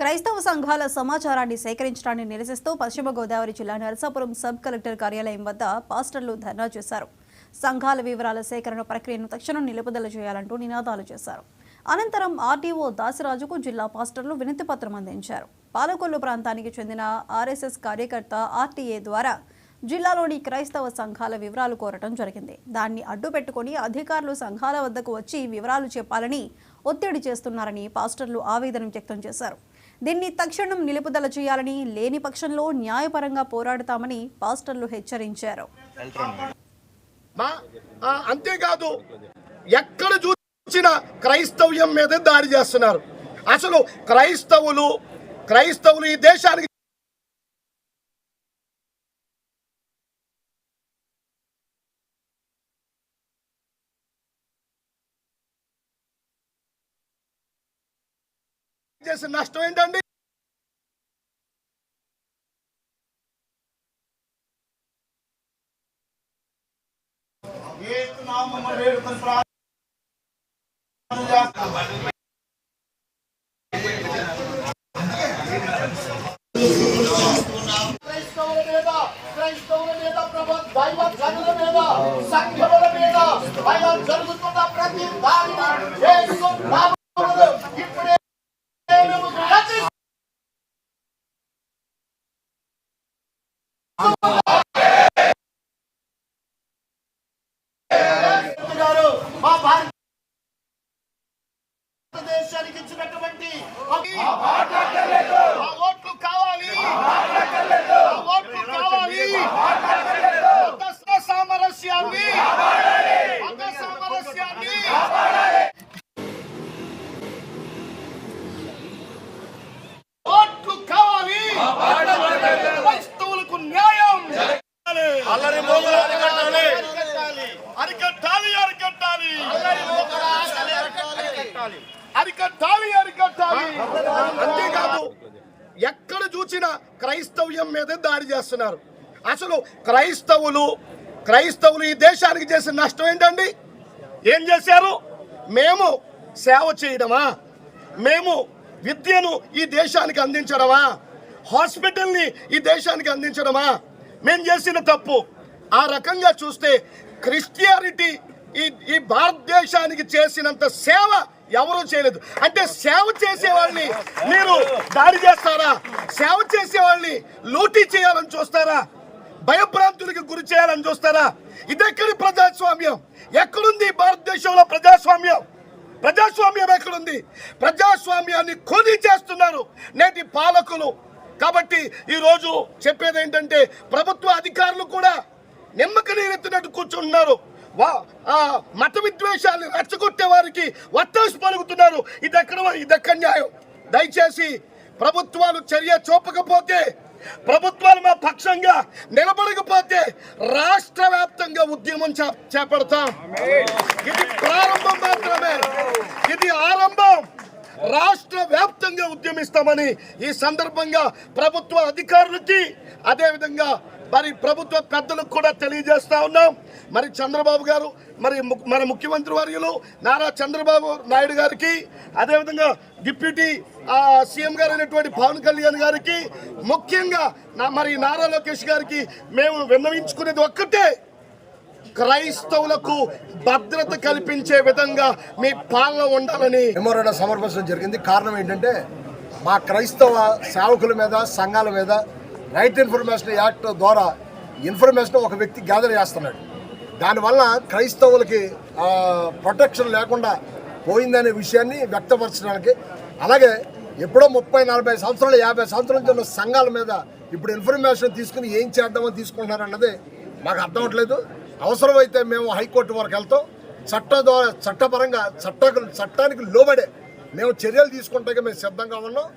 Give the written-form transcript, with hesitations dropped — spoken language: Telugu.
క్రైస్తవ సంఘాల సమాచారాన్ని సేకరించడాన్ని నిరసిస్తూ పశ్చిమ గోదావరి జిల్లా నరసాపురం సబ్ కలెక్టర్ కార్యాలయం వద్ద పాస్టర్లు ధర్నా చేశారు. సంఘాల వివరాల సేకరణ ప్రక్రియను తక్షణం నిలుపుదల చేయాలంటూ నినాదాలు చేశారు. అనంతరం ఆర్టీఓ దాసరాజుకు జిల్లా పాస్టర్లు వినతి పత్రం అందించారు. పాలకొల్లు ప్రాంతానికి చెందిన ఆర్ఎస్ఎస్ కార్యకర్త ఆర్టీఏ ద్వారా జిల్లాలోని క్రైస్తవ సంఘాల వివరాలు కోరటం జరిగింది. దాన్ని అడ్డుపెట్టుకుని అధికారులు సంఘాల వద్దకు వచ్చి వివరాలు చెప్పాలని ఒత్తిడి చేస్తున్నారని పాస్టర్లు ఆవేదన వ్యక్తం చేశారు. దీన్ని తక్షణం నిలుపుదల చేయాలని, లేని పక్షంలో న్యాయపరంగా పోరాడతామని పాస్టర్లు హెచ్చరించారు. అంతేకాదు ఎక్కడ చూసిన క్రైస్తవ్యం మీద దాడి చేస్తున్నారు. అసలు క్రైస్తవులు ఈ దేశానికి చేసిన నష్టం ఏంటండి? దేశానికి ఇచ్చినటువంటి ఓట్లు కావాలి, సామరస్యాన్ని ఓట్లు కావాలి. క్రైస్తవులకు న్యాయం అరికట్టాలి. అంతేకాదు ఎక్కడ చూసిన క్రైస్తవ్యం మీద దాడి చేస్తున్నారు. అసలు క్రైస్తవులు ఈ దేశానికి చేసిన నష్టం ఏంటండి? ఏం చేశారు? మేము సేవ చేయడమా? మేము విద్యను ఈ దేశానికి అందించడమా? హాస్పిటల్ని ఈ దేశానికి అందించడమా మేము చేసిన తప్పు? ఆ రకంగా చూస్తే క్రిస్టియానిటీ ఈ భారతదేశానికి చేసినంత సేవ ఎవరూ చేయలేదు. అంటే సేవ చేసేవాళ్ళని మీరు దాడి చేస్తారా? సేవ చేసేవాళ్ళని లూటీ చేయాలని చూస్తారా? భయభ్రాంతులకు గురి చేయాలని చూస్తారా? ఇదెక్కడి ప్రజాస్వామ్యం? ఎక్కడుంది భారతదేశంలో ప్రజాస్వామ్యం? ఎక్కడుంది? ప్రజాస్వామ్యాన్ని కొని చేస్తున్నారు నేటి పాలకులు. కాబట్టి ఈరోజు చెప్పేది ఏంటంటే ప్రభుత్వ అధికారులు కూడా నిమ్మక నీరెత్తినట్టు కూర్చుంటున్నారు. మత విద్వేషాన్ని రెచ్చగొట్టే వారికి వత్తాసు పలుకుతున్నారు. ఇదెక్కడ న్యాయం? దయచేసి ప్రభుత్వాలు చర్య చూపకపోతే, ప్రభుత్వాలు మా పక్షంగా నిలబడకపోతే రాష్ట్ర వ్యాప్తంగా ఉద్యమం చేపడతాం. ఇది ప్రారంభం మాత్రమే, ఇది ఆరంభం. రాష్ట్ర వ్యాప్తంగా ఉద్యమిస్తామని ఈ సందర్భంగా ప్రభుత్వ అధికారులకి, అదేవిధంగా మరి ప్రభుత్వ పెద్దలకు కూడా తెలియజేస్తా ఉన్నాం. మరి చంద్రబాబు గారు, మరి మన ముఖ్యమంత్రి వర్యులు నారా చంద్రబాబు నాయుడు గారికి, అదేవిధంగా డిప్యూటీ సీఎం గారు అయినటువంటి పవన్ కళ్యాణ్ గారికి, ముఖ్యంగా మరి నారా లోకేష్ గారికి మేము విన్నవించుకునేది ఒక్కటే, క్రైస్తవులకు భద్రత కల్పించే విధంగా మీ పాలన ఉండాలని మెమోరాండం సమర్పించడం జరిగింది. కారణం ఏంటంటే మా క్రైస్తవ సేవకుల మీద, సంఘాల మీద రైట్ ఇన్ఫర్మేషన్ యాక్ట్ ద్వారా ఇన్ఫర్మేషన్ ఒక వ్యక్తి గ్యాదర్ చేస్తున్నాడు. దానివల్ల క్రైస్తవులకి ప్రొటెక్షన్ లేకుండా పోయిందనే విషయాన్ని వ్యక్తపరచడానికి, అలాగే ఎప్పుడో 30-40 సంవత్సరాలు 50 సంవత్సరాల నుంచి ఉన్న సంఘాల మీద ఇప్పుడు ఇన్ఫర్మేషన్ తీసుకుని ఏం చేద్దామని తీసుకుంటున్నారన్నది మాకు అర్థం అవట్లేదు. అవసరమైతే మేము హైకోర్టు వరకు వెళ్తాం. చట్టపరంగా చట్టానికి లోబడే మేము చర్యలు తీసుకుంటే మేము సిద్ధంగా ఉన్నాం.